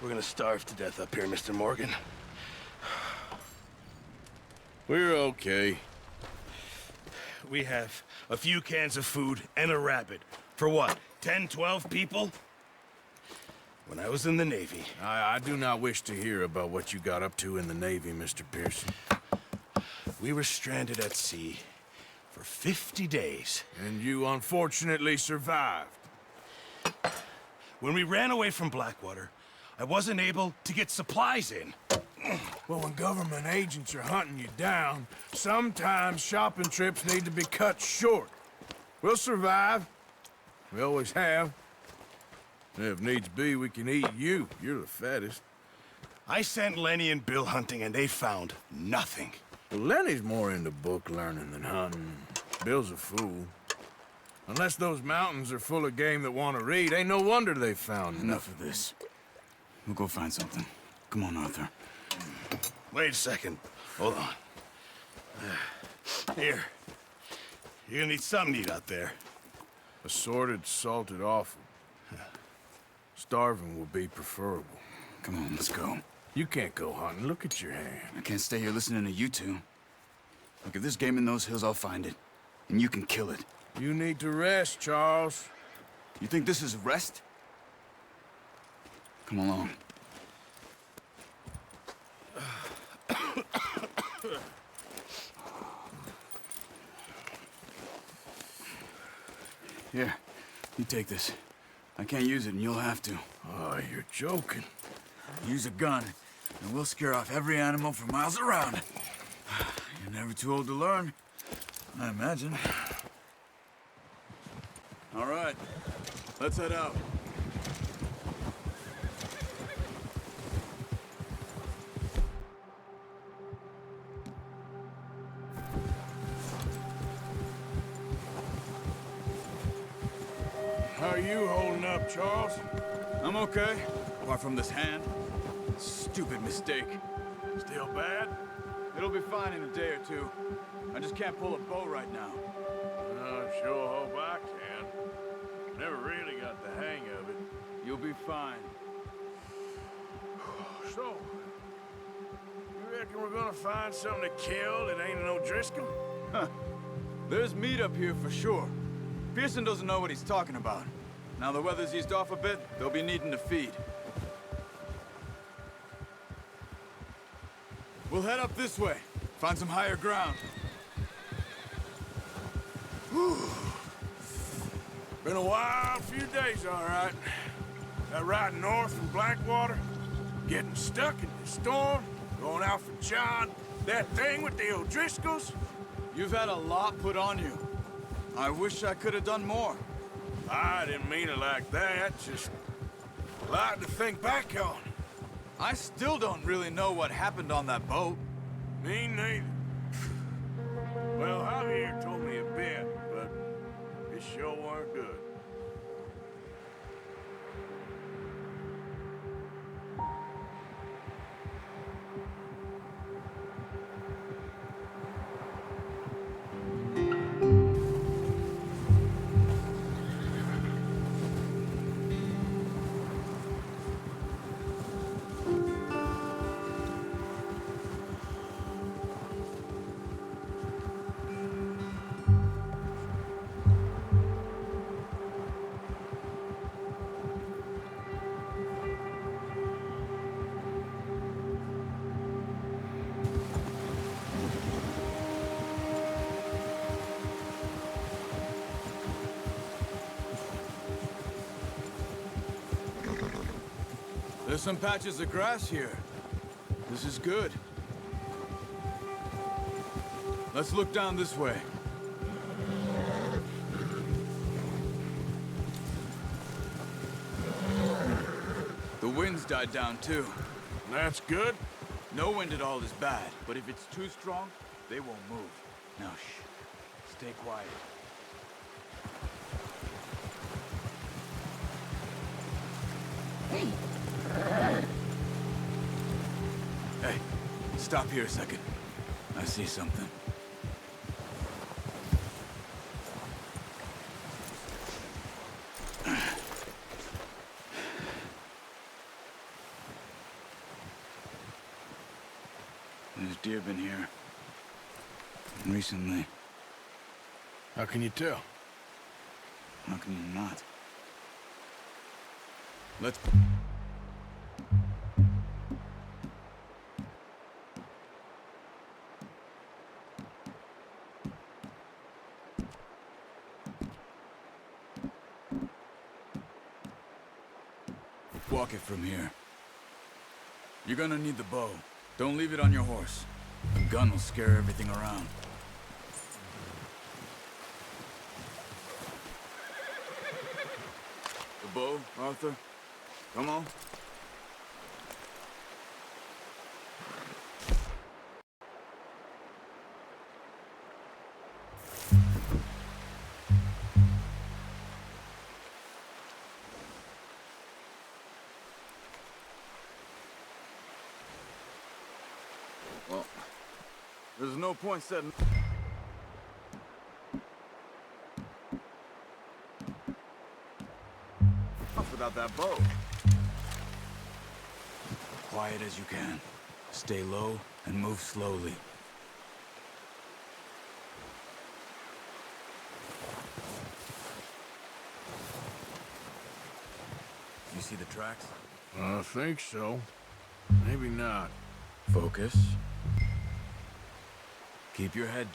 We're gonna starve to death up here, Mr. Morgan. We're okay. We have a few cans of food and a rabbit. For what, 10, 12 people? When I was in the Navy... I do not wish to hear about what you got up to in the Navy, Mr. Pearson. We were stranded at sea for 50 days. And you unfortunately survived. When we ran away from Blackwater, I wasn't able to get supplies in. Well, when government agents are hunting you down, sometimes shopping trips need to be cut short. We'll survive. We always have. And if needs be, we can eat you. You're the fattest. I sent Lenny and Bill hunting, and they found nothing. Well, Lenny's more into book learning than hunting. Bill's a fool. Unless those mountains are full of game that want to read, ain't no wonder they found Enough of this. We'll go find something. Come on, Arthur. Wait a second. Hold on. Here. You're gonna need something to eat out there. Assorted, salted offal. Starving will be preferable. Come on, let's go. You can't go hunting. Look at your hand. I can't stay here listening to you two. Look, if there's game in those hills, I'll find it. And you can kill it. You need to rest, Charles. You think this is rest? Come along. Here, you take this. I can't use it, and you'll have to. Oh, you're joking. Use a gun, and we'll scare off every animal for miles around. You're never too old to learn, I imagine. All right, let's head out. How are you holding up, Charles? I'm okay, apart from this hand. Stupid mistake. Still bad? It'll be fine in a day or two. I just can't pull a bow right now. I sure hope I can. Never really got the hang of it. You'll be fine. So, you reckon we're gonna find something to kill that ain't no Driscoll? Huh. There's meat up here for sure. Pearson doesn't know what he's talking about. Now the weather's eased off a bit, they'll be needing to feed. We'll head up this way. Find some higher ground. Whew. Been a wild few days, all right. That ride north from Blackwater, getting stuck in the storm, going out for John, that thing with the O'Driscolls. You've had a lot put on you. I wish I could have done more. I didn't mean it like that, just a lot to think back on. I still don't really know what happened on that boat. Me neither. Well, Javier told me a bit, but it sure weren't good. There's some patches of grass here. This is good. Let's look down this way. The wind's died down too. That's good. No wind at all is bad, but if it's too strong, they won't move. Now shh. Stay quiet. Hey, stop here a second. I see something. There's deer been here. Recently. How can you tell? How can you not? Let's... Walk it from here. You're gonna need the bow. Don't leave it on your horse. The gun will scare everything around. The bow, Arthur? Come on. Well, there's no point setting off without that bow. Quiet as you can. Stay low and move slowly. You see the tracks? I think so. Maybe not. Focus. Keep your head.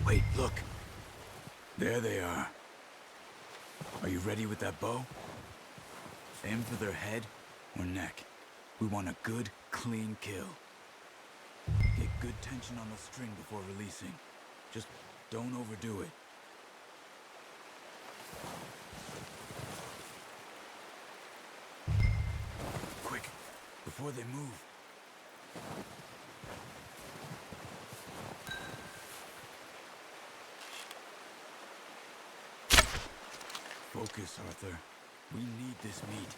Wait, look. There they are. Are you ready with that bow? Aim for their head or neck. We want a good, clean kill. Get good tension on the string before releasing. Just don't overdo it. Quick, before they move. Focus, Arthur. We need this meat.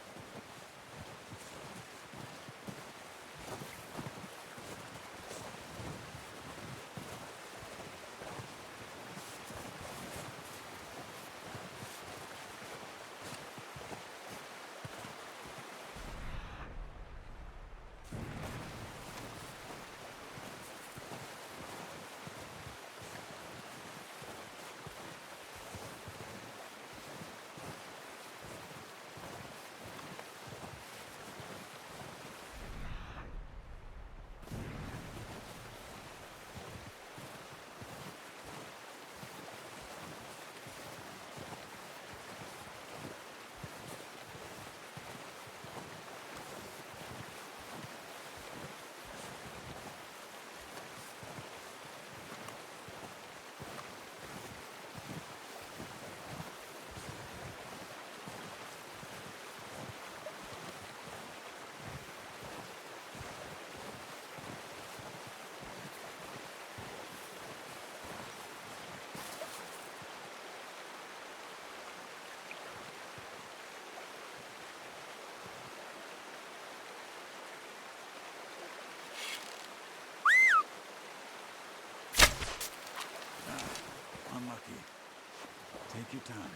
Unlucky. Take your time.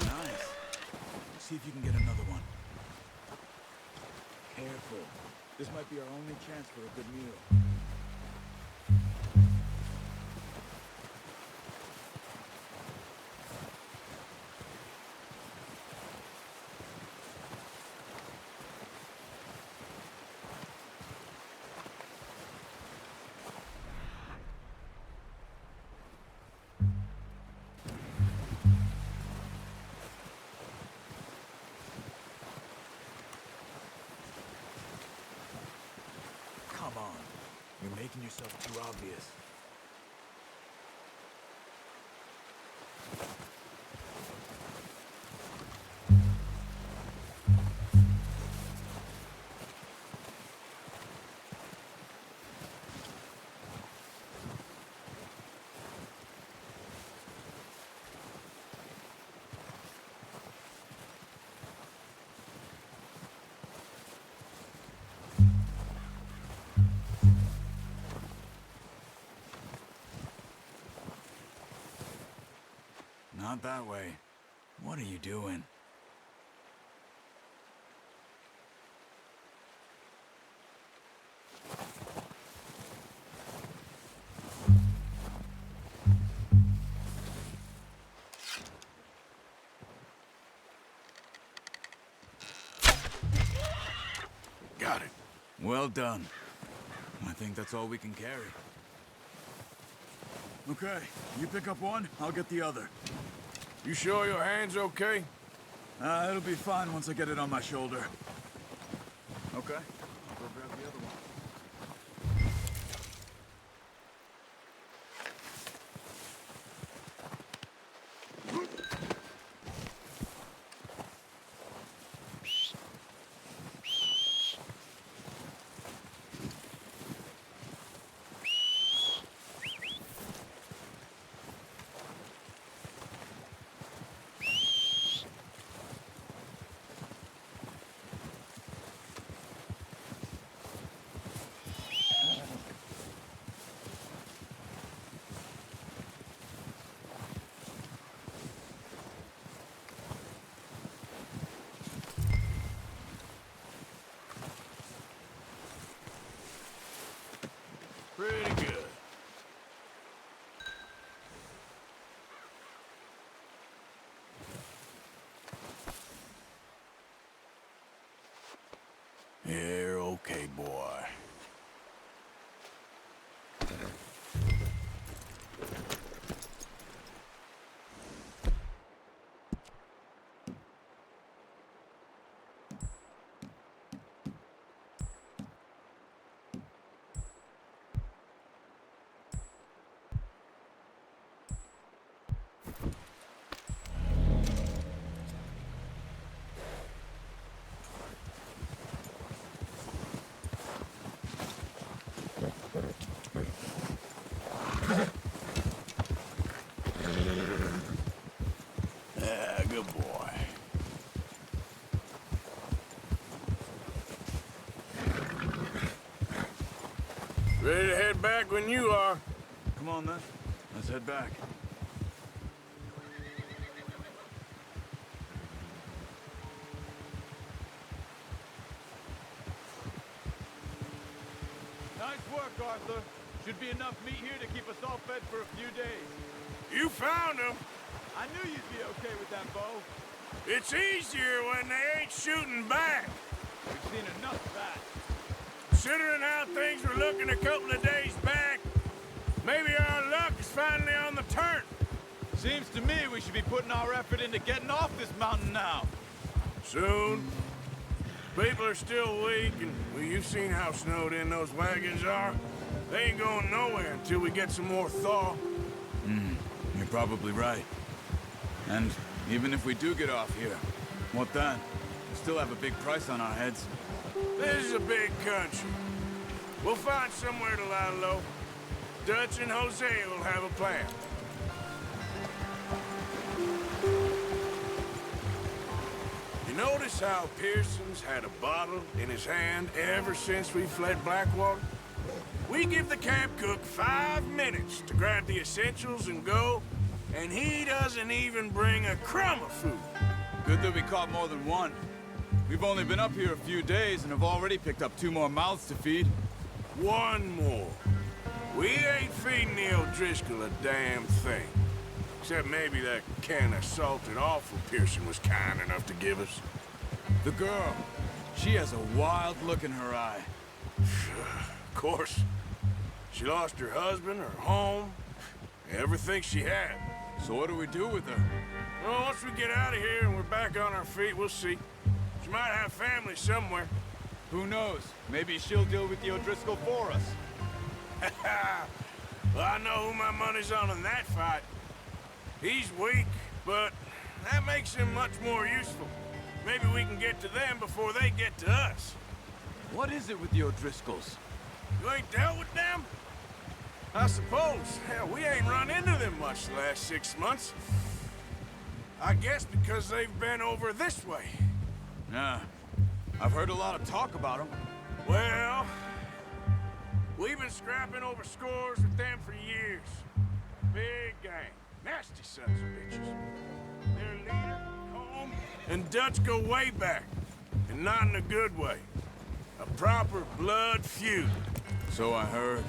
Nice. See if you can get another one. Careful. This might be our only chance for a good meal. Come on. You're making yourself too obvious. Not that way. What are you doing? Got it. Well done. I think that's all we can carry. Okay, you pick up one, I'll get the other. You sure your hand's okay? It'll be fine once I get it on my shoulder. Okay, I'll go grab the other one. Pretty good. You're okay, boy. Yeah, good boy. Ready to head back when you are. Come on then, let's head back. Nice work, Arthur. Should be enough meat here to keep us all fed for a few days. You found him. I knew you'd be okay with that bow. It's easier when they ain't shooting back. We've seen enough of that. Considering how things were looking a couple of days back, maybe our luck is finally on the turn. Seems to me we should be putting our effort into getting off this mountain now. Soon. People are still weak, and well, you've seen how snowed in those wagons are. They ain't going nowhere until we get some more thaw. You're probably right. And even if we do get off here, what then? We still have a big price on our heads. This is a big country. We'll find somewhere to lie low. Dutch and Hosea will have a plan. You notice how Pearson's had a bottle in his hand ever since we fled Blackwater? We give the camp cook 5 minutes to grab the essentials and go, and he doesn't even bring a crumb of food. Good that we caught more than one. We've only been up here a few days and have already picked up 2 more mouths to feed. One more. We ain't feeding the O'Driscoll a damn thing. Except maybe that can of salted offal Pearson was kind enough to give us. The girl, she has a wild look in her eye. Of course. She lost her husband, her home, everything she had. So what do we do with her? Well, once we get out of here and we're back on our feet, we'll see. She might have family somewhere. Who knows? Maybe she'll deal with the O'Driscoll for us. Well, I know who my money's on in that fight. He's weak, but that makes him much more useful. Maybe we can get to them before they get to us. What is it with the O'Driscolls? You ain't dealt with them? I suppose. Hell, we ain't run into them much the last 6 months. I guess because they've been over this way. Nah. I've heard a lot of talk about them. Well, we've been scrapping over scores with them for years. Big gang. Nasty sons of bitches. Their leader, Home, and Dutch go way back. And not in a good way. A proper blood feud. So I heard.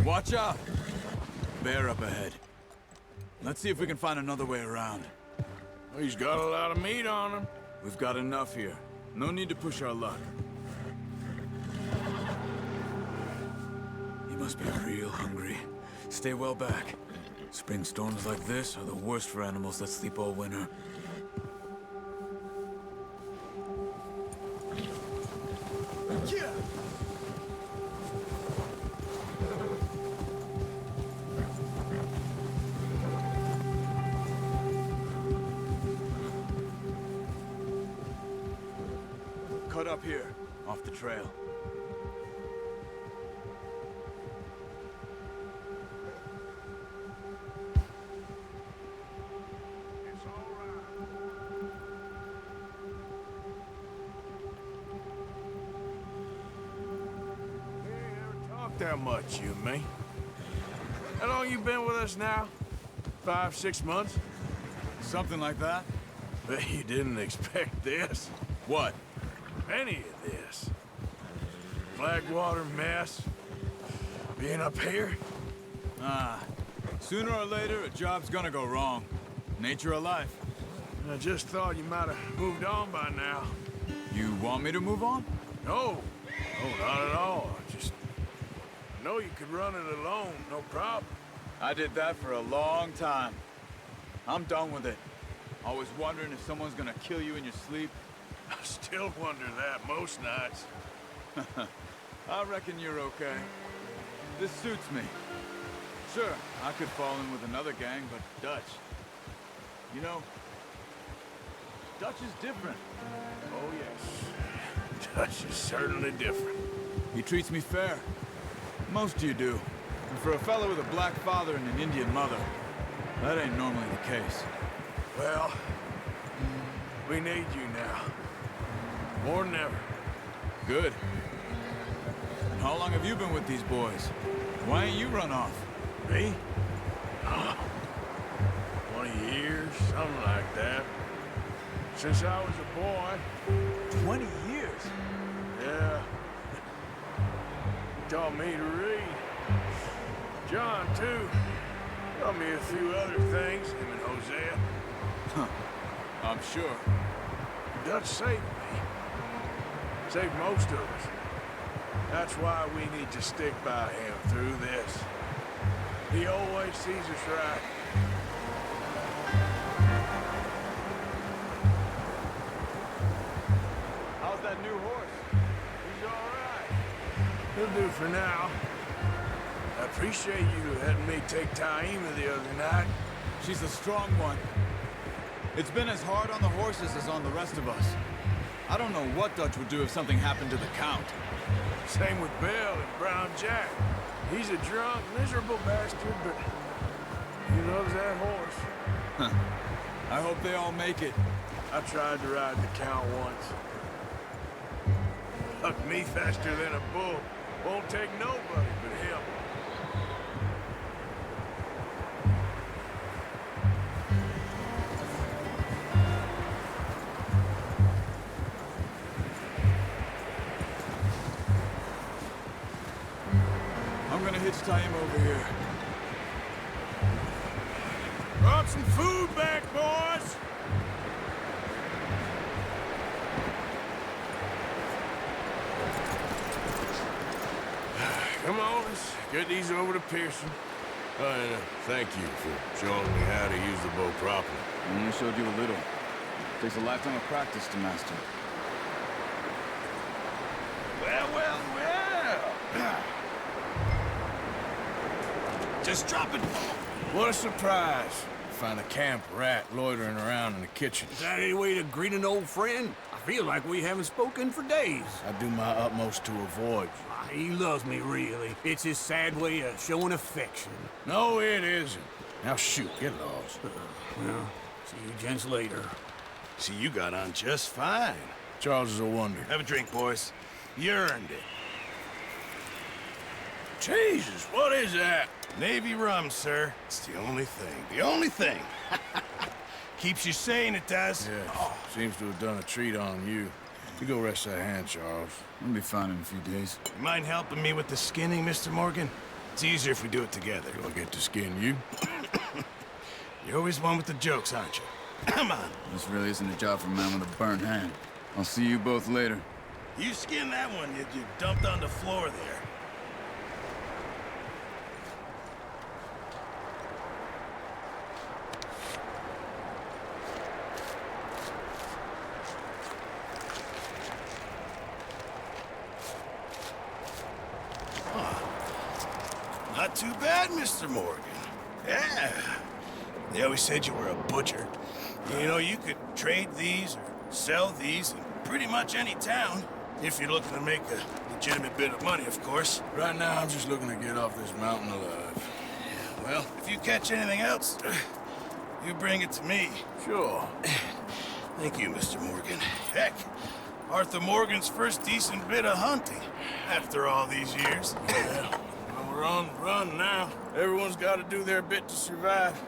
Watch out! Bear up ahead. Let's see if we can find another way around. He's got a lot of meat on him. We've got enough here. No need to push our luck. He must be real hungry. Stay well back. Spring storms like this are the worst for animals that sleep all winter. Yeah. Cut up here, off the trail. It's all right. We ain't ever talked that much, you and me. How long you been with us now? 5, 6 months? Something like that? Bet you didn't expect this. What? Any of this. Flagwater mess. Being up here. Sooner or later, a job's gonna go wrong. Nature of life. I just thought you might have moved on by now. You want me to move on? No. No, not at all. I know you could run it alone, no problem. I did that for a long time. I'm done with it. Always wondering if someone's gonna kill you in your sleep. I still wonder that most nights. I reckon you're okay. This suits me. Sure, I could fall in with another gang, but Dutch... You know, Dutch is different. Oh, yes. Dutch is certainly different. He treats me fair. Most of you do. And for a fellow with a black father and an Indian mother, that ain't normally the case. Well, we need you now. More than ever. Good. And how long have you been with these boys? Why ain't you run off? Me? 20 years, something like that. Since I was a boy. 20 years? Yeah. He taught me to read. John, too. Taught me a few other things, him and Hosea. I'm sure. Dutch saved me. Saved most of us. That's why we need to stick by him through this. He always sees us right. How's that new horse? He's all right. He'll do for now. I appreciate you letting me take Taima the other night. She's a strong one. It's been as hard on the horses as on the rest of us. I don't know what Dutch would do if something happened to the Count. Same with Bill and Brown Jack. He's a drunk, miserable bastard, but he loves that horse. I hope they all make it. I tried to ride the Count once. Hucked me faster than a bull. Won't take nobody but him. I'm gonna hitch-tie him over here. Brought some food back, boys! Come on, let's get these over to Pearson. And thank you for showing me how to use the bow properly. I only showed you a little. Takes a lifetime of practice to master. Well, well, well. Just drop it. What a surprise. Find a camp rat loitering around in the kitchen. Is that any way to greet an old friend? I feel like we haven't spoken for days. I do my utmost to avoid you. He loves me, really. It's his sad way of showing affection. No, it isn't. Now shoot, get lost. Well, see you gents later. See, you got on just fine. Charles is a wonder. Have a drink, boys. You earned it. Jesus, what is that? Navy rum, sir. It's the only thing. The only thing. Keeps you sane, it does. Yes, seems to have done a treat on you. You go rest that hand, Charles. I'll be fine in a few days. You mind helping me with the skinning, Mr. Morgan? It's easier if we do it together. Do I get to skin you? You're always one with the jokes, aren't you? Come on. This really isn't a job for a man with a burnt hand. I'll see you both later. You skinned that one you dumped on the floor there. Not too bad, Mr. Morgan. Yeah. They always said you were a butcher. You know, you could trade these or sell these in pretty much any town. If you're looking to make a legitimate bit of money, of course. Right now, I'm just looking to get off this mountain alive. Well, if you catch anything else, you bring it to me. Sure. Thank you, Mr. Morgan. Heck, Arthur Morgan's first decent bit of hunting after all these years. Well, we're on the run now. Everyone's got to do their bit to survive.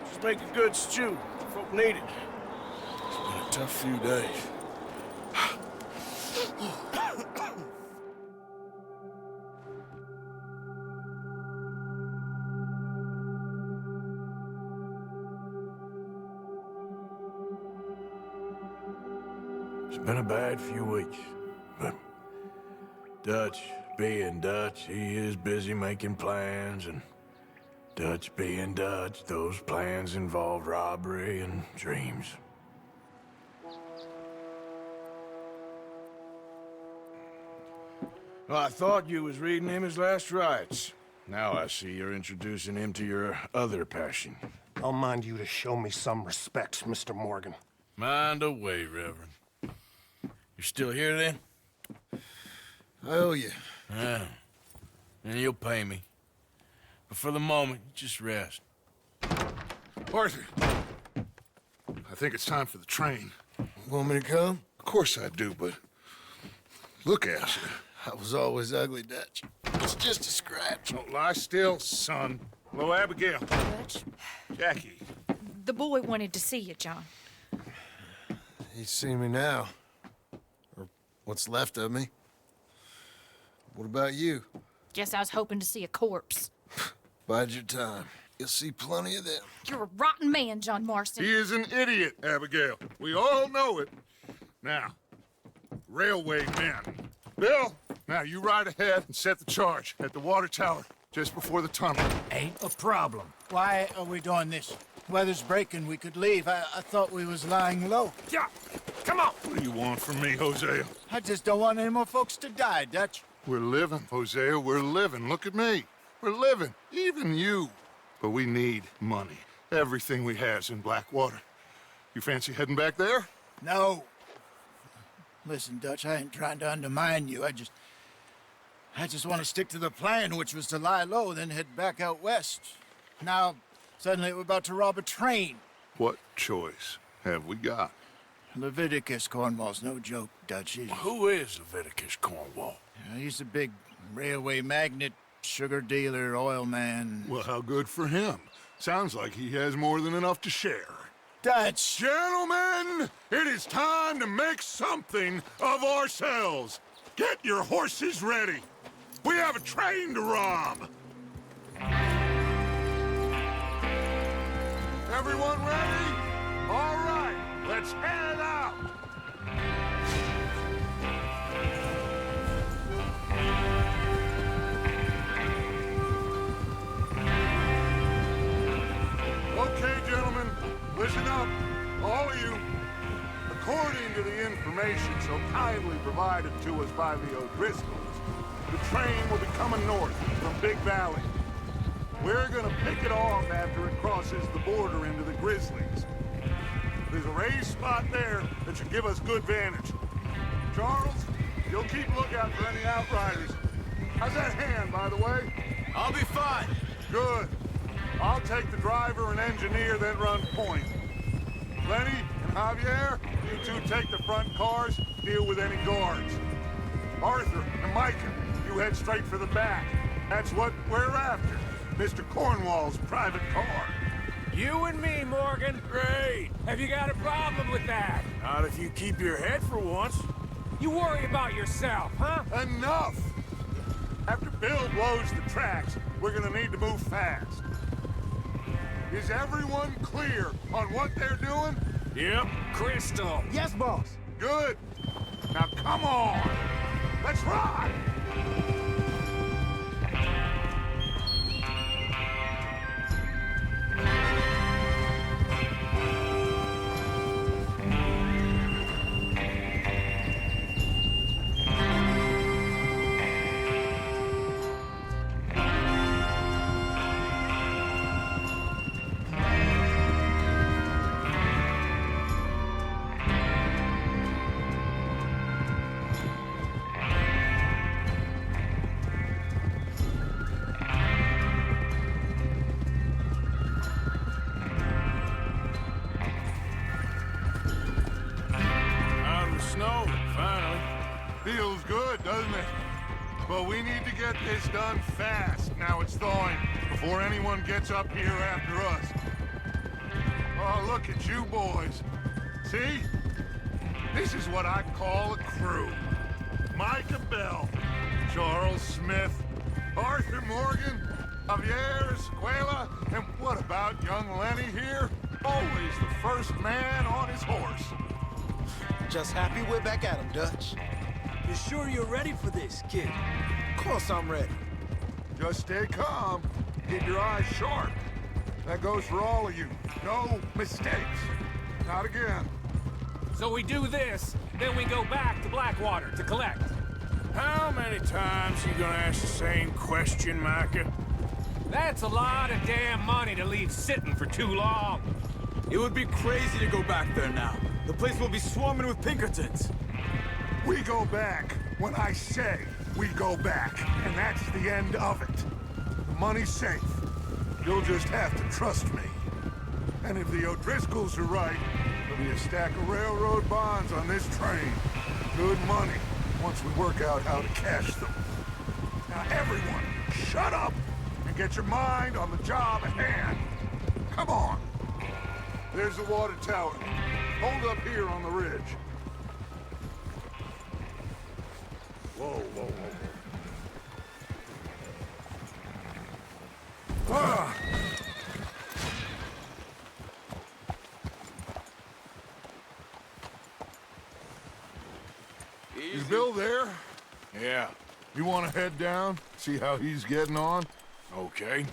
Just make a good stew. Folk need it. It's been a tough few days. It's been a bad few weeks, but Dutch being Dutch, he is busy making plans, and Dutch being Dutch, those plans involve robbery and dreams. Well, I thought you was reading him his last rites. Now I see you're introducing him to your other passion. I'll mind you to show me some respect, Mr. Morgan. Mind away, Reverend. You're still here, then? I owe you. Yeah. And you'll pay me. But for the moment, just rest. Arthur, I think it's time for the train. Want me to come? Of course I do, but look at you. I was always ugly, Dutch. It's just a scratch. Don't lie still, son. Hello, Abigail. Dutch, Jackie. the boy wanted to see you, John. He's seen me now. Or what's left of me. What about you? Guess I was hoping to see a corpse. Bide your time. You'll see plenty of them. You're a rotten man, John Marston. He is an idiot, Abigail. We all know it. Now, railway men. Bill, now you ride ahead and set the charge at the water tower just before the tunnel. Ain't a problem. Why are we doing this? Weather's breaking, we could leave. I thought we was lying low. Yeah, come on. What do you want from me, Hosea? I just don't want any more folks to die, Dutch. We're living, Hosea, we're living. Look at me. We're living, even you. But we need money. Everything we has in Blackwater. You fancy heading back there? No. Listen, Dutch, I ain't trying to undermine you. I just want to stick to the plan, which was to lie low, then head back out west. Now, suddenly we're about to rob a train. What choice have we got? Leviticus Cornwall's no joke, Dutch. Who is Leviticus Cornwall? He's a big railway magnate, sugar dealer, oil man. Well, how good for him. Sounds like he has more than enough to share. Dutch! Gentlemen, it is time to make something of ourselves. Get your horses ready. We have a train to rob. Everyone ready? All right, let's head out. Okay, gentlemen, listen up, all of you. According to the information so kindly provided to us by the O'Driscolls, the train will be coming north from Big Valley. We're gonna pick it off after it crosses the border into the Grizzlies. There's a raised spot there that should give us good vantage. Charles, you'll keep lookout for any outriders. How's that hand, by the way? I'll be fine. Good. I'll take the driver and engineer, then run point. Lenny and Javier, you two take the front cars, deal with any guards. Arthur and Micah, you head straight for the back. That's what we're after. Mr. Cornwall's private car. You and me, Morgan. Great. Have you got a problem with that? Not if you keep your head for once. You worry about yourself, huh? Enough! After Bill blows the tracks, we're gonna need to move fast. Is everyone clear on what they're doing? Yep. Crystal. Yes, boss. Good. Now come on! Let's ride! Feels good, doesn't it? But we need to get this done fast, now it's thawing, before anyone gets up here after us. Oh, look at you boys. See? This is what I call a crew. Micah Bell, Charles Smith, Arthur Morgan, Javier Escuela, and what about young Lenny here? Always the first man on his horse. Just happy we're back at him, Dutch. You sure you're ready for this, kid? Of course I'm ready. Just stay calm. Keep your eyes sharp. That goes for all of you. No mistakes. Not again. So we do this, then we go back to Blackwater to collect. How many times you gonna ask the same question, Micah? That's a lot of damn money to leave sitting for too long. It would be crazy to go back there now. The place will be swarming with Pinkertons. We go back when I say we go back, and that's the end of it. The money's safe. You'll just have to trust me. And if the O'Driscolls are right, there'll be a stack of railroad bonds on this train. Good money, once we work out how to cash them. Now everyone, shut up and get your mind on the job at hand. Come on. There's the water tower. Hold up here on the ridge. Whoa, whoa, whoa. Ah. Is Bill there? Yeah. You want to head down, see how he's getting on? Okay.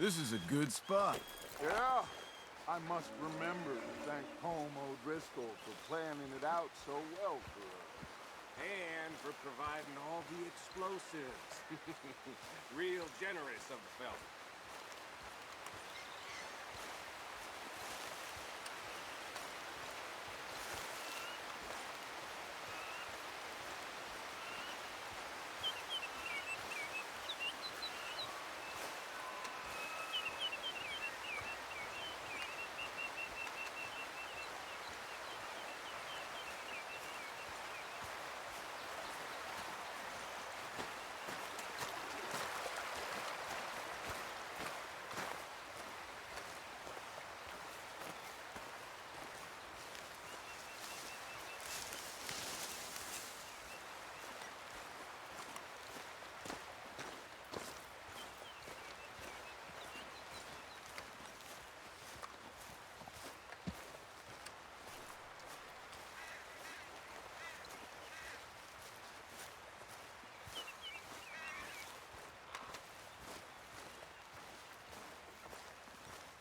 This is a good spot. Yeah. I must remember to thank Home O'Driscoll for planning it out so well for us. And for providing all the explosives. Real generous of the fella.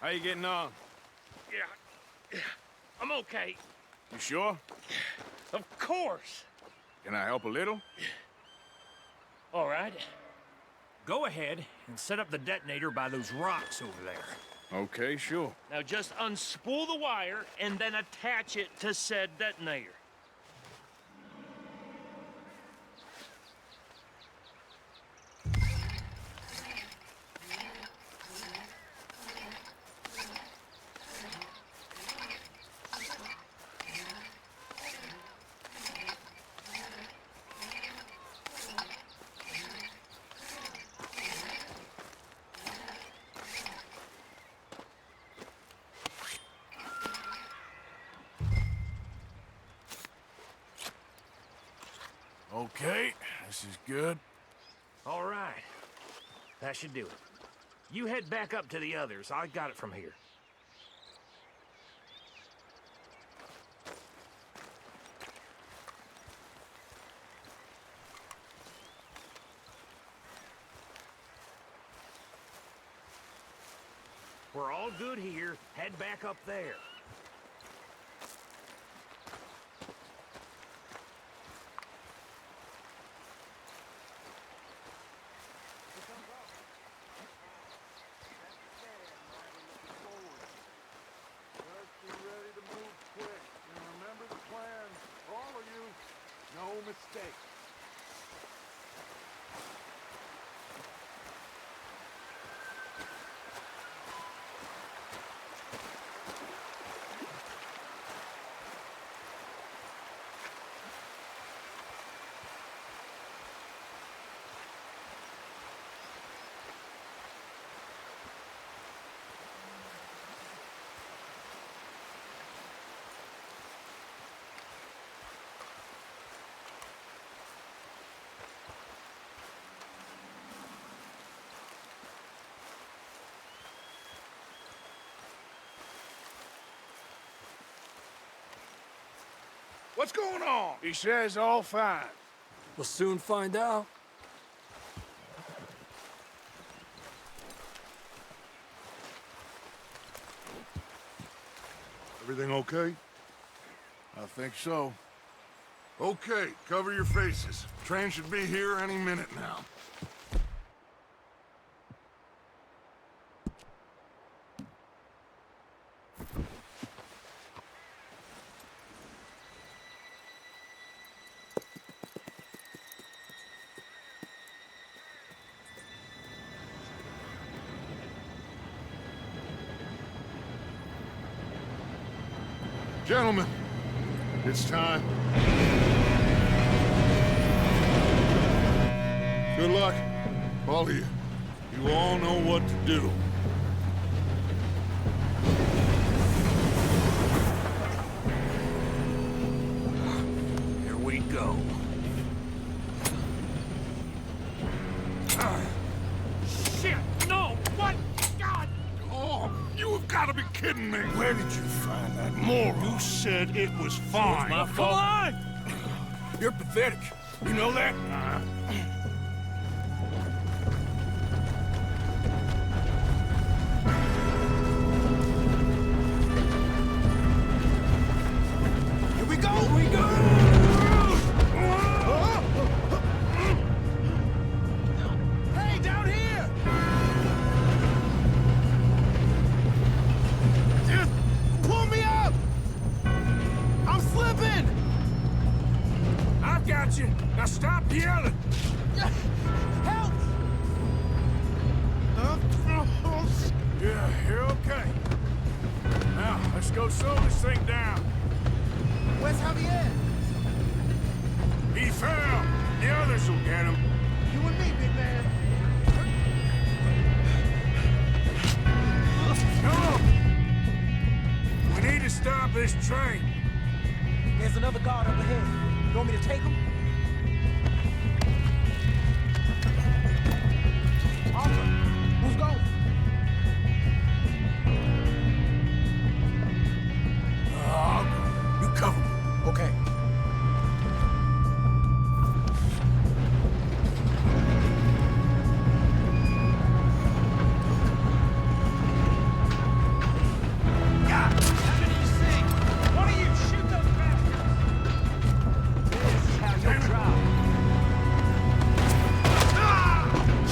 How you getting on? Yeah, I'm okay. You sure? Of course. Can I help a little? All right. Go ahead and set up the detonator by those rocks over there. Okay, sure. Now just unspool the wire and then attach it to said detonator. Okay, this is good. All right. That should do it. You head back up to the others. I got it from here. We're all good here. Head back up there. Just be ready to move quick. And remember the plan. All of you. No mistakes. What's going on? He says all fine. We'll soon find out. Everything okay? I think so. Okay, cover your faces. Train should be here any minute now. Gentlemen, it's time. Good luck, all of you. You all know what to do. Here we go. Shit! No! What? God! Oh, you have got to be kidding me! Where did you find that moron? You said it was fine. My Come fault. on! You're pathetic. You know that? got you. Now stop yelling. Help! Yeah, you're okay. Now, let's go slow this thing down. Where's Javier? He fell. The others will get him. You and me, big man. Come on. We need to stop this train. There's another guard up ahead. You want me to take him? Arthur, who's going? I'll go. You cover me. Okay.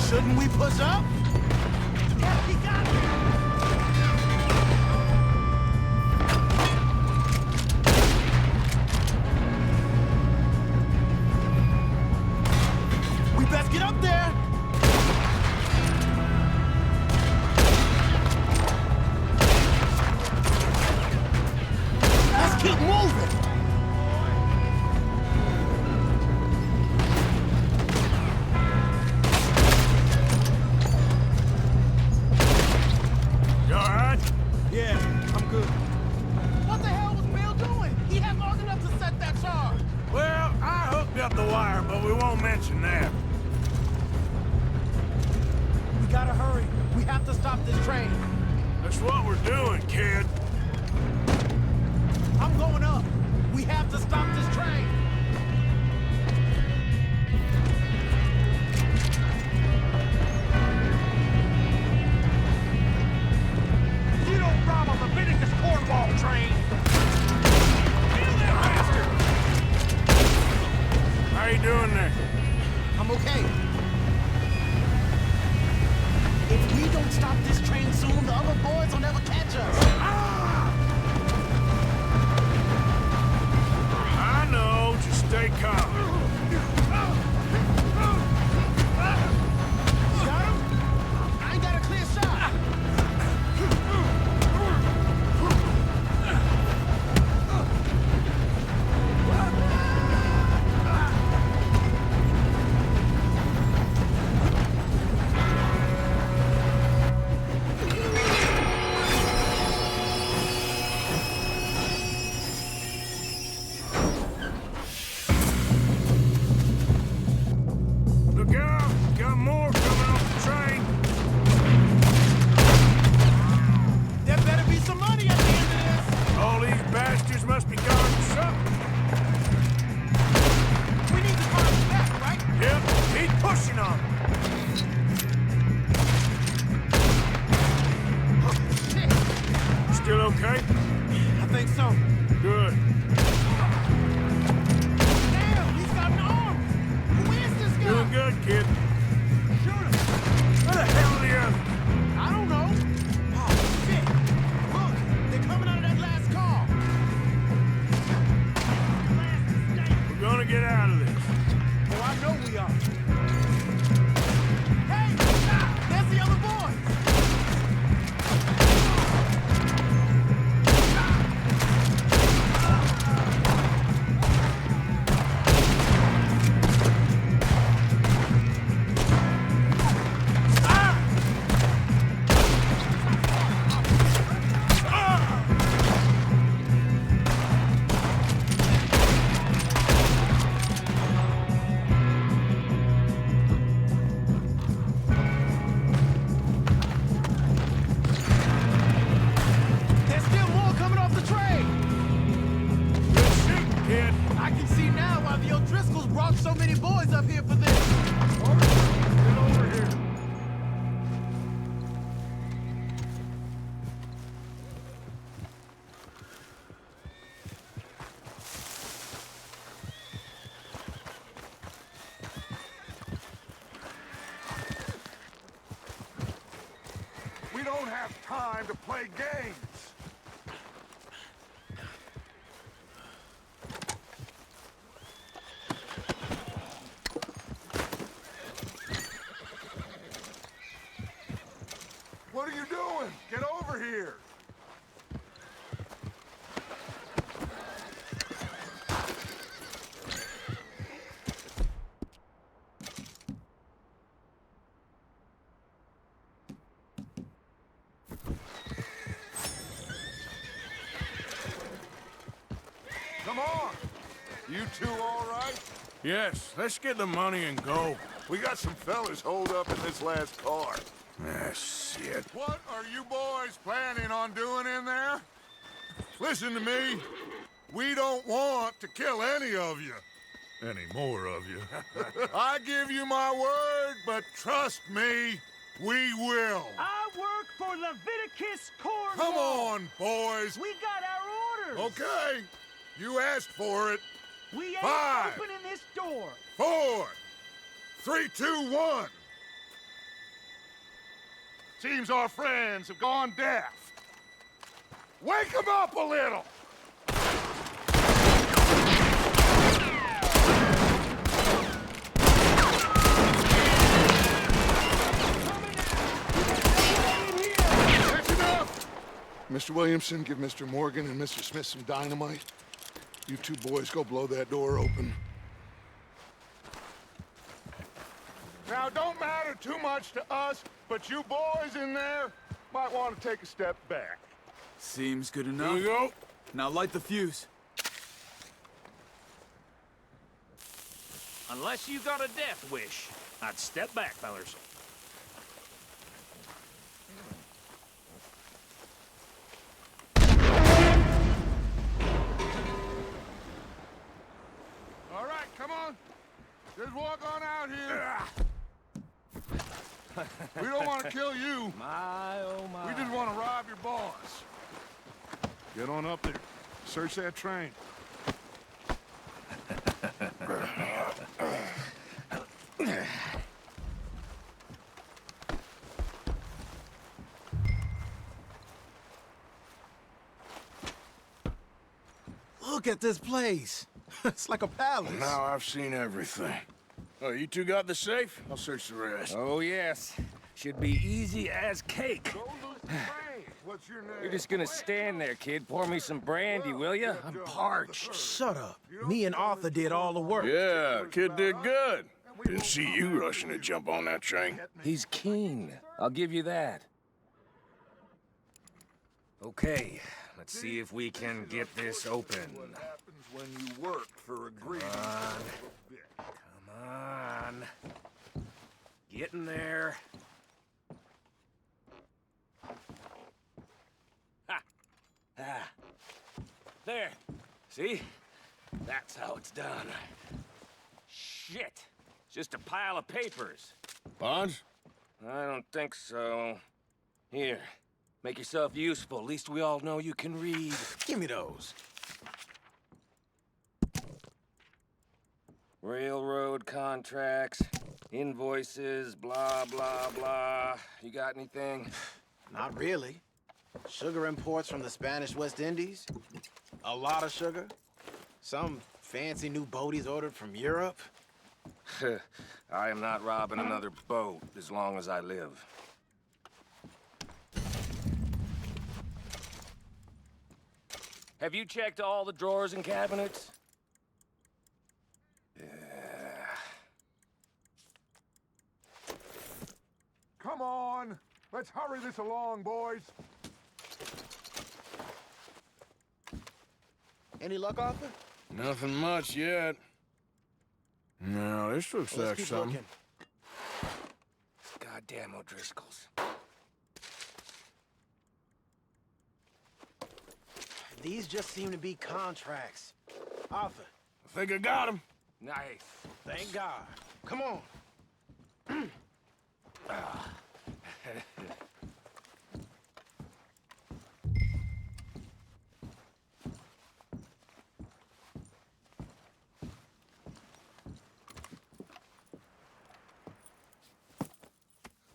Shouldn't we push up? Yeah, he got me. We best get up there. Let's keep moving. You all right? Yeah, I'm good. What the hell was Bill doing? He had long enough to set that charge. Well, I hooked up the wire, but we won't mention that. We gotta hurry. We have to stop this train. That's what we're doing, kid. I'm going up. We have to stop this train. You don't rob a Leviticus cornball train. Kill that bastard! How you doing there? I'm okay. If we don't stop this train soon, the other boys will never catch us. I know. Just stay calm. Got him? I ain't got a clear shot. Look out! Got more coming off the train. There better be some money at the end of this. All these bastards must be guarding something. We need to find him back, right? Yep, keep pushing on. Shit. Still okay? I think so. Good. Damn, he's got an arm. Who is this guy? Doing good, kid. Shoot him. Where the hell are the others? I don't know. Oh, shit. Look, they're coming out of that last car. We're gonna get out of this. Oh, I know we are. Hey, there's the other boys. There's still more coming off the train. Good shooting, kid. I can see now why the O'Driscolls brought so many boys up here for this. Get over here. We don't have time to play games. here. Come on. You two all right? Yes, let's get the money and go. We got some fellas holed up in this last car. Ah, shit. What are you boys planning on doing in there? Listen to me. We don't want to kill any of you. Any more of you. I give you my word, but trust me, we will. I work for Leviticus Cornwall. Come on, boys. We got our orders. Okay. You asked for it. We ain't 5, opening this door. 4, 3, 2, 1. Seems our friends have gone deaf. Wake them up a little! That's enough! Mr. Williamson, give Mr. Morgan and Mr. Smith some dynamite. You two boys go blow that door open. Now, don't matter too much to us, but you boys in there might want to take a step back. Seems good enough. Here we go. Now light the fuse. Unless you got a death wish, I'd step back, fellers. All right, come on. Just walk on out here. We don't want to kill you. My, oh my. We just want to rob your boss. Get on up there. Search that train. Look at this place. It's like a palace. Now I've seen everything. Oh, you two got the safe? I'll search the rest. Oh, yes. Should be easy as cake. What's your name? You're just gonna stand there, kid. Pour me some brandy, will you? I'm parched. Shut up. Me and Arthur did all the work. Yeah, kid did good. Didn't see you rushing to jump on that train. He's keen. I'll give you that. Okay, let's see if we can get this open. What happens when you work for a greedy Come on. Get in there. Ha! Ah. There. See? That's how it's done. Shit. It's just a pile of papers. Bonds? I don't think so. Here. Make yourself useful. At least we all know you can read. Give me those. Railroad contracts, invoices, blah, blah, blah. You got anything? Not really. Sugar imports from the Spanish West Indies. A lot of sugar. Some fancy new boat he's ordered from Europe. I am not robbing another boat as long as I live. Have you checked all the drawers and cabinets? Come on. Let's hurry this along, boys. Any luck, Arthur? Nothing much yet. No, this looks Let's like keep something. looking. Goddamn O'Driscolls. These just seem to be contracts. Arthur. I think I got him. Nice. Thank God. Come on.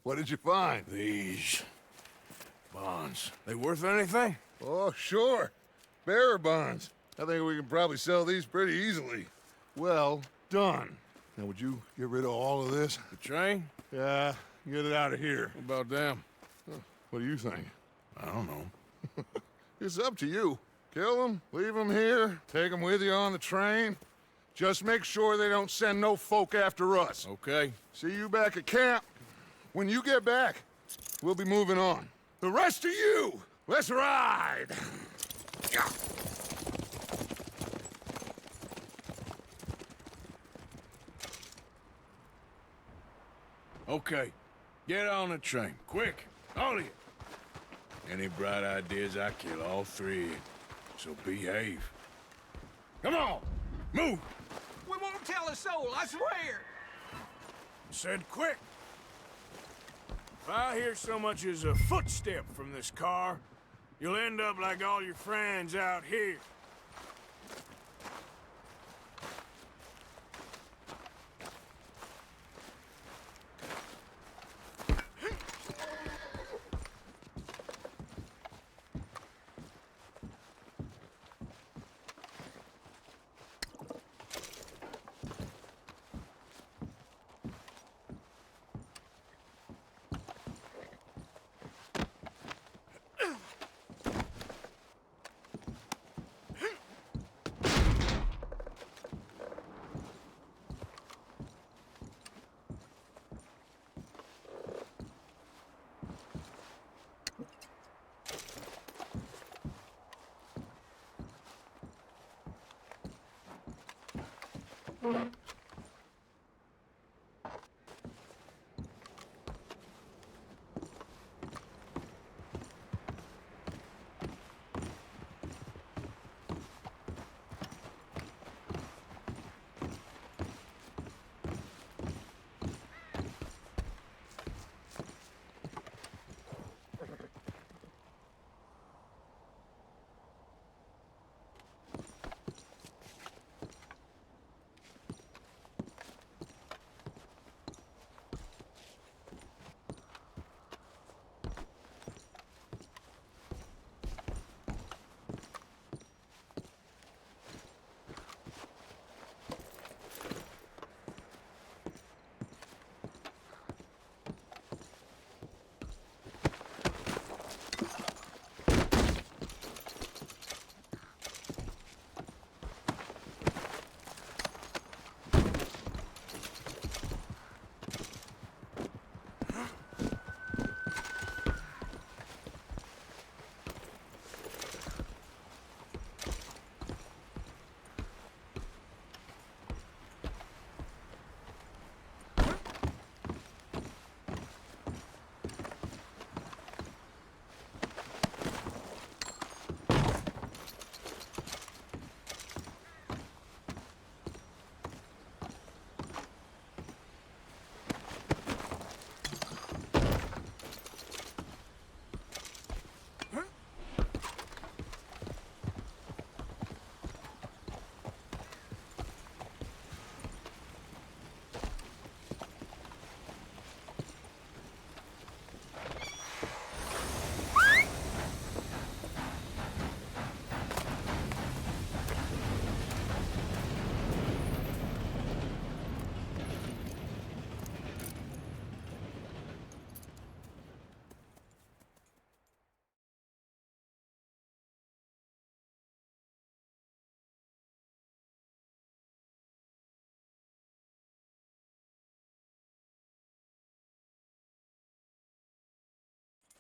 What did you find? These bonds. They worth anything? Oh, sure. Bearer bonds. I think we can probably sell these pretty easily. Well done. Now, would you get rid of all of this? The train? Yeah, get it out of here. What about them? What do you think? I don't know. It's up to you. Kill them, leave them here, take them with you on the train. Just make sure they don't send no folk after us. Okay. See you back at camp. When you get back, we'll be moving on. The rest of you, let's ride! Okay. Get on the train. Quick. All of you. Any bright ideas, I kill all three. So behave. Come on! Move! We won't tell a soul, I swear! Said quick! If I hear so much as a footstep from this car, you'll end up like all your friends out here.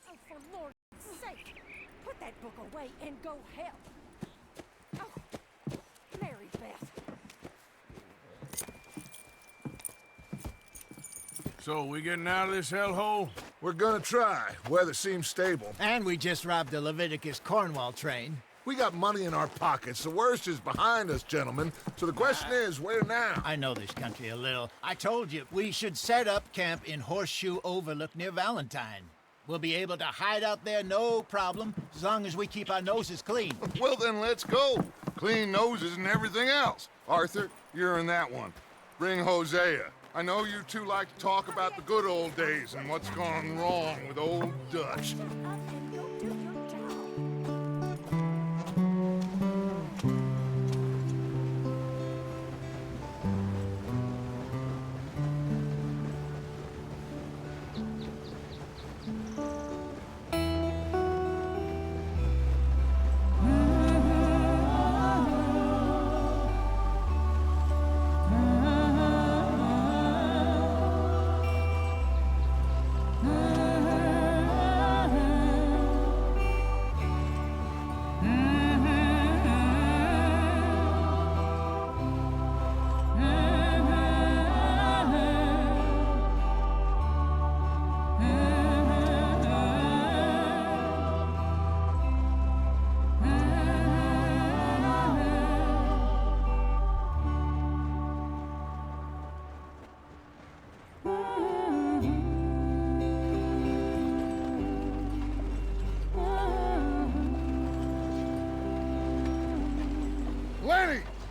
Oh, for Lord's sake, put that book away and go help. Oh, Mary Beth. So, we getting out of this hellhole? We're gonna try. Weather seems stable. And we just robbed the Leviticus Cornwall train. We got money in our pockets. The worst is behind us, gentlemen. So the question is, where now? I know this country a little. I told you, we should set up camp in Horseshoe Overlook near Valentine. We'll be able to hide out there no problem, as long as we keep our noses clean. Well, then let's go. Clean noses and everything else. Arthur, you're in that one. Bring Hosea. I know you two like to talk about the good old days and what's gone wrong with old Dutch.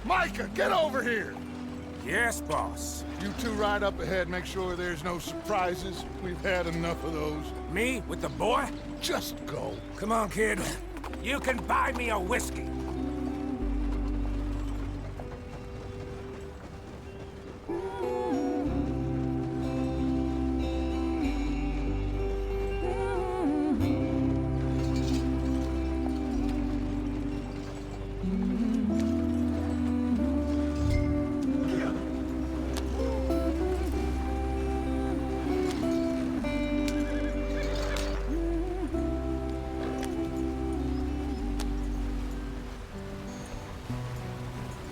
Micah, get over here! Yes, boss. You two ride up ahead, make sure there's no surprises. We've had enough of those. Me with the boy? Just go. Come on, kid. You can buy me a whiskey.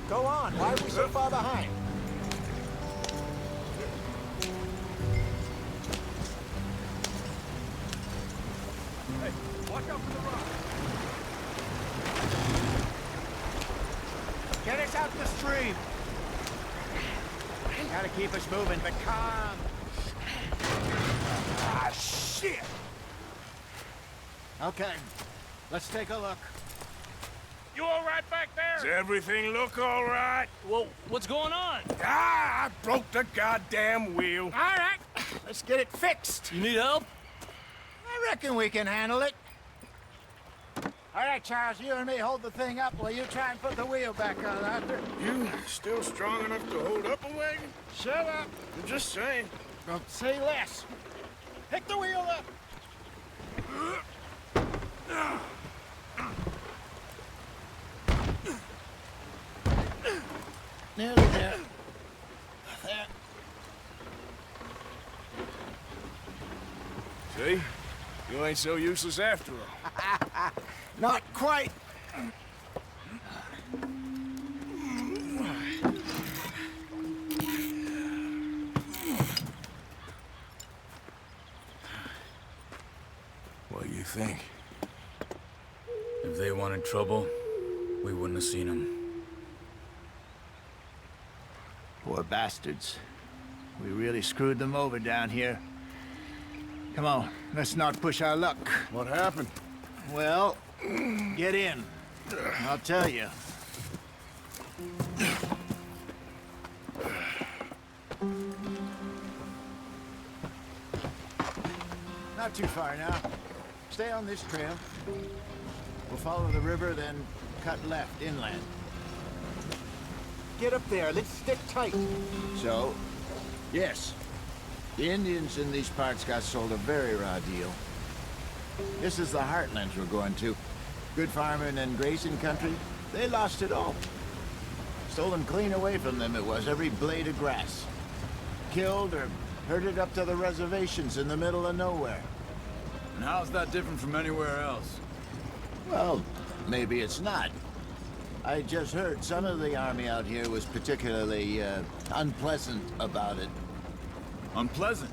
Go on, why are we so far behind? Hey, watch out for the rock. Get us out the stream. Gotta keep us moving, but calm. Ah, shit! Okay, let's take a look. You all right back there? Does everything look all right? Well, what's going on? Ah, I broke the goddamn wheel. All right, let's get it fixed. You need help? I reckon we can handle it. All right, Charles, you and me hold the thing up while you try and put the wheel back on, Arthur. You still strong enough to hold up a wagon? Shut up. I'm just saying. Don't say less. Pick the wheel up. Nearly there. There. See? You ain't so useless after all. Not quite. What do you think? If they wanted trouble, we wouldn't have seen them. Poor bastards. We really screwed them over down here. Come on, let's not push our luck. What happened? Well, get in. I'll tell you. Not too far now. Stay on this trail. We'll follow the river, then cut left inland. Get up there. Let's stick tight. So, yes, the Indians in these parts got sold a very raw deal. This is the heartlands we're going to. Good farming and grazing country. They lost it all. Stolen clean away from them it was, every blade of grass. Killed or herded up to the reservations in the middle of nowhere. And how's that different from anywhere else? Well, maybe it's not. I just heard some of the army out here was particularly, unpleasant about it. Unpleasant?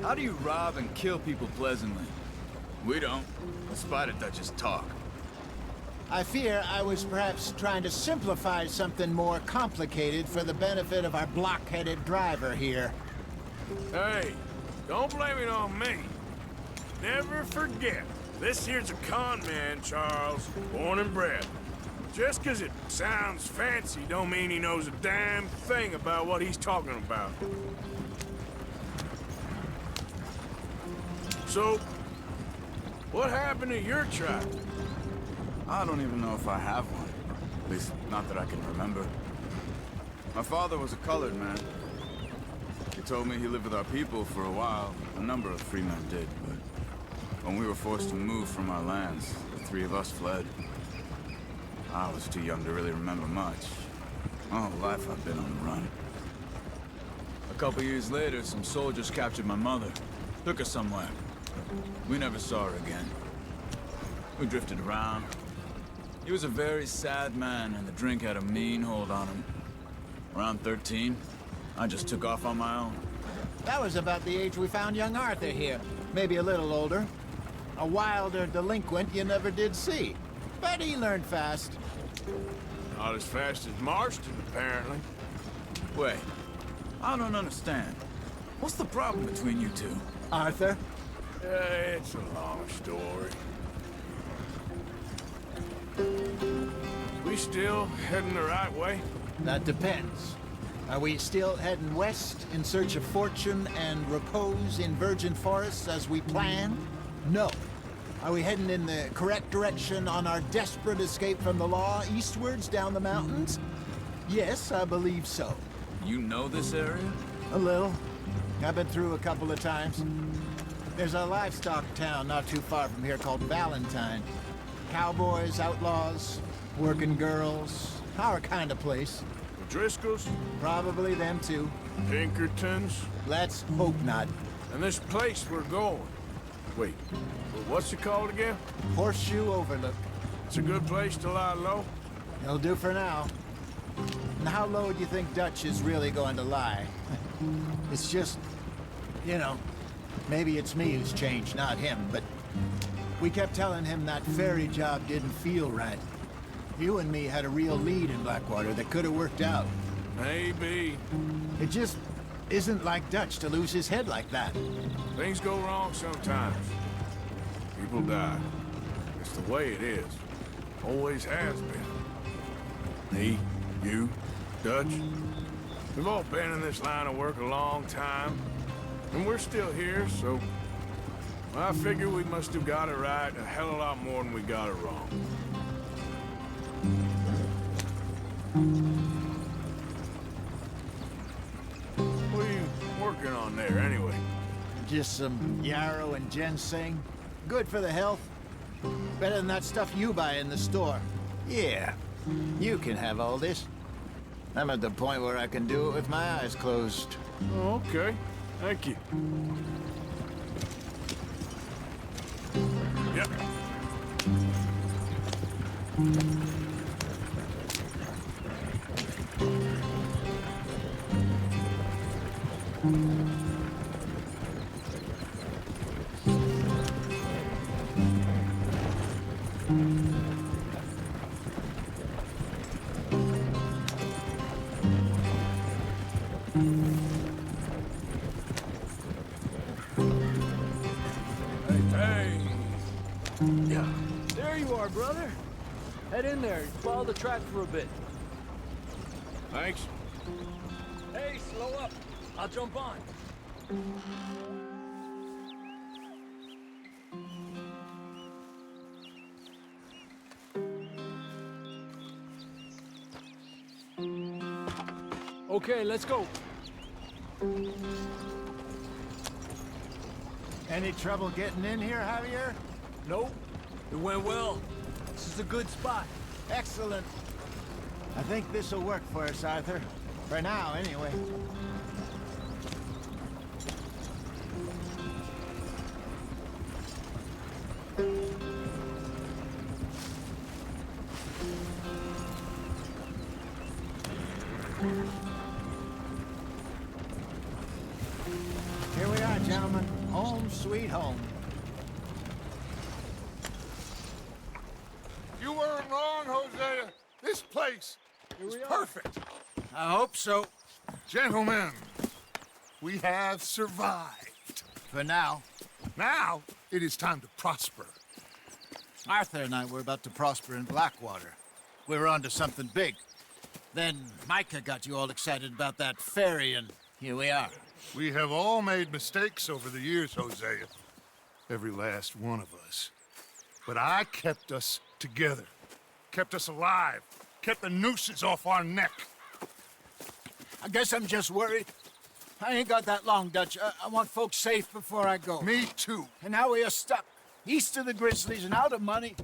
How do you rob and kill people pleasantly? We don't. The Spider Dutchess talk. I fear I was perhaps trying to simplify something more complicated for the benefit of our block-headed driver here. Hey, don't blame it on me. Never forget, this here's a con man, Charles, born and bred. Just 'cause it sounds fancy don't mean he knows a damn thing about what he's talking about. So, what happened to your tribe? I don't even know if I have one. At least, not that I can remember. My father was a colored man. He told me he lived with our people for a while. A number of free men did, but when we were forced to move from our lands, the three of us fled. I was too young to really remember much. My whole life I've been on the run. A couple years later, some soldiers captured my mother. Took her somewhere. We never saw her again. We drifted around. He was a very sad man, and the drink had a mean hold on him. Around 13, I just took off on my own. That was about the age we found young Arthur here. Maybe a little older. A wilder delinquent you never did see. But he learned fast. Not as fast as Marston, apparently. Wait, I don't understand. What's the problem between you two? Arthur? It's a long story. We still heading the right way? That depends. Are we still heading west in search of fortune and repose in virgin forests as we planned? No. Are we heading in the correct direction on our desperate escape from the law eastwards down the mountains? Yes, I believe so. You know this area? A little. I've been through a couple of times. There's a livestock town not too far from here called Valentine. Cowboys, outlaws, working girls, our kind of place. The Driscolls? Probably them too. Pinkertons? Let's hope not. And this place we're going. Wait, what's it called again? Horseshoe Overlook. It's a good place to lie low? It'll do for now. And how low do you think Dutch is really going to lie? It's just, you know, maybe it's me who's changed, not him, but we kept telling him that ferry job didn't feel right. You and me had a real lead in Blackwater that could have worked out. Maybe. It just isn't like Dutch to lose his head like that. Things go wrong sometimes. People die. It's the way it is. Always has been. Me, you, Dutch. We've all been in this line of work a long time. And we're still here, so... I figure we must have got it right a hell of a lot more than we got it wrong. What are you working on there, anyway? Just some yarrow and ginseng. Good for the health. Better than that stuff you buy in the store. Yeah, you can have all this. I'm at the point where I can do it with my eyes closed. Oh, okay. Thank you. Yep. Hey. Yeah. There you are, brother. Head in there and follow the track for a bit. Thanks. Hey, slow up. I'll jump on. Okay, let's go. Any trouble getting in here, Javier? Nope. It went well. This is a good spot. Excellent. I think this'll work for us, Arthur. For now, anyway. Here we are, gentlemen. Home sweet home. You weren't wrong, Hosea. This place is perfect. I hope so. Gentlemen, we have survived. For now. Now, it is time to prosper. Arthur and I were about to prosper in Blackwater. We were onto something big. Then Micah got you all excited about that ferry, and here we are. We have all made mistakes over the years, Hosea. Every last one of us. But I kept us together. Kept us alive. Kept the nooses off our neck. I guess I'm just worried. I ain't got that long, Dutch. I want folks safe before I go. Me too. And now we are stuck, east of the Grizzlies and out of money,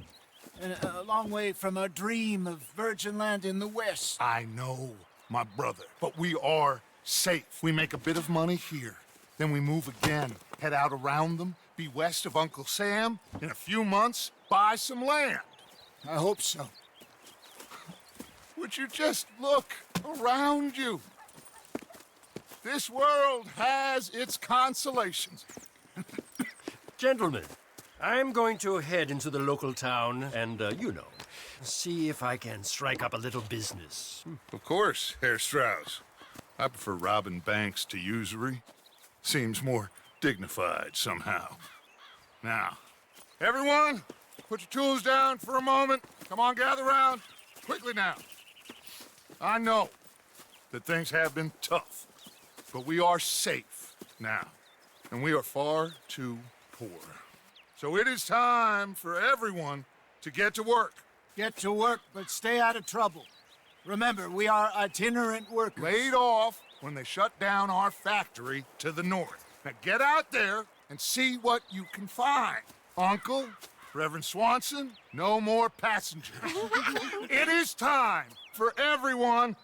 and a long way from our dream of virgin land in the west. I know, my brother, but we are safe. We make a bit of money here, then we move again, head out around them, be west of Uncle Sam, in a few months, buy some land. I hope so. Would you just look around you? This world has its consolations. Gentlemen, I'm going to head into the local town and, you know, see if I can strike up a little business. Of course, Herr Strauss. I prefer robbing banks to usury. Seems more dignified somehow. Now, everyone, put your tools down for a moment. Come on, gather round. quickly now. I know that things have been tough, but we are safe now, and we are far too poor. So it is time for everyone to get to work. Get to work, but stay out of trouble. Remember, we are itinerant workers. Laid off when they shut down our factory to the north. Now get out there and see what you can find. Uncle, Reverend Swanson, no more passengers. It is time for everyone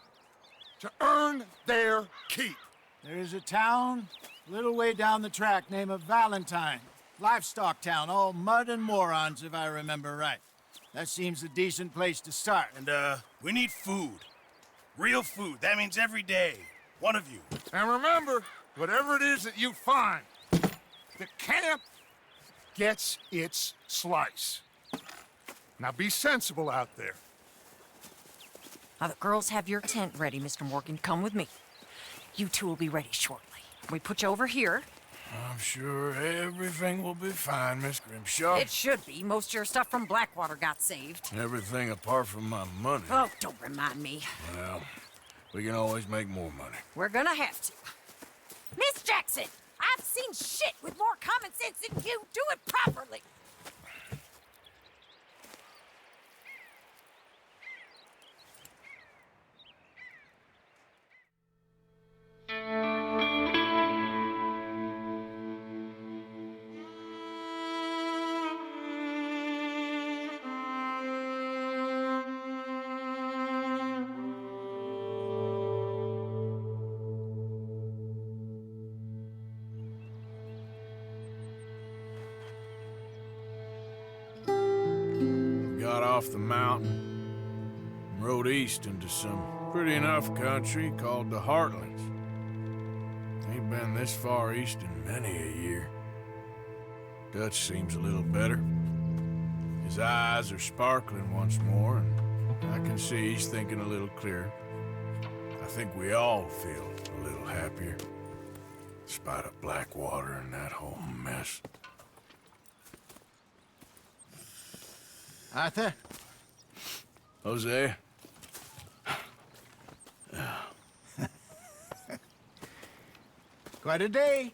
to earn their keep. There is a town a little way down the track named Valentine. Livestock town, all mud and morons, if I remember right. That seems a decent place to start. And, we need food. Real food. That means every day. One of you. And remember, whatever it is that you find, the camp gets its slice. Now be sensible out there. Now the girls have your tent ready, Mr. Morgan. Come with me. You two will be ready shortly. We put you over here. I'm sure everything will be fine, Miss Grimshaw. It should be. Most of your stuff from Blackwater got saved. Everything apart from my money. Oh, don't remind me. Well, we can always make more money. We're gonna have to. Miss Jackson, I've seen shit with more common sense than you. Do it properly. Off the mountain and rode east into some pretty enough country called the Heartlands. Ain't been this far east in many a year. Dutch seems a little better. His eyes are sparkling once more, and I can see he's thinking a little clearer. I think we all feel a little happier, in spite of Blackwater and that whole mess. Arthur? Jose? Quite a day.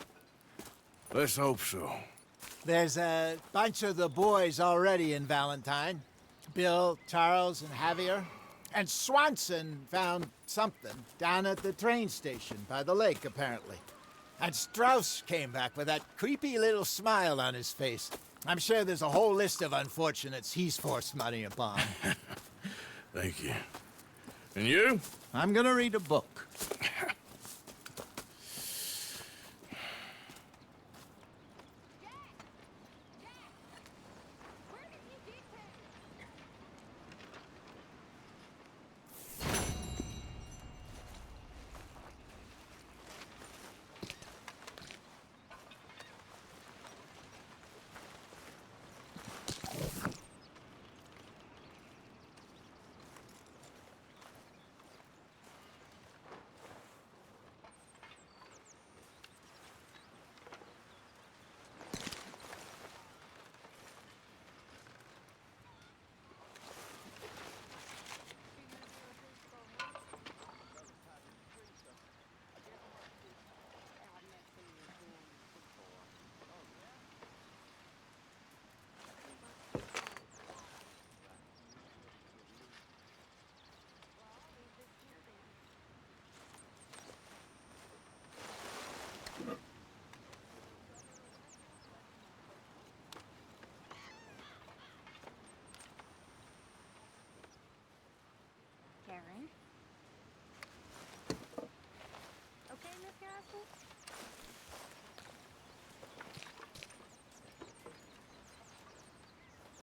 Let's hope so. There's a bunch of the boys already in Valentine. Bill, Charles, and Javier. And Swanson found something down at the train station by the lake, apparently. And Strauss came back with that creepy little smile on his face. I'm sure there's a whole list of unfortunates he's forced money upon. Thank you. And you? I'm gonna read a book.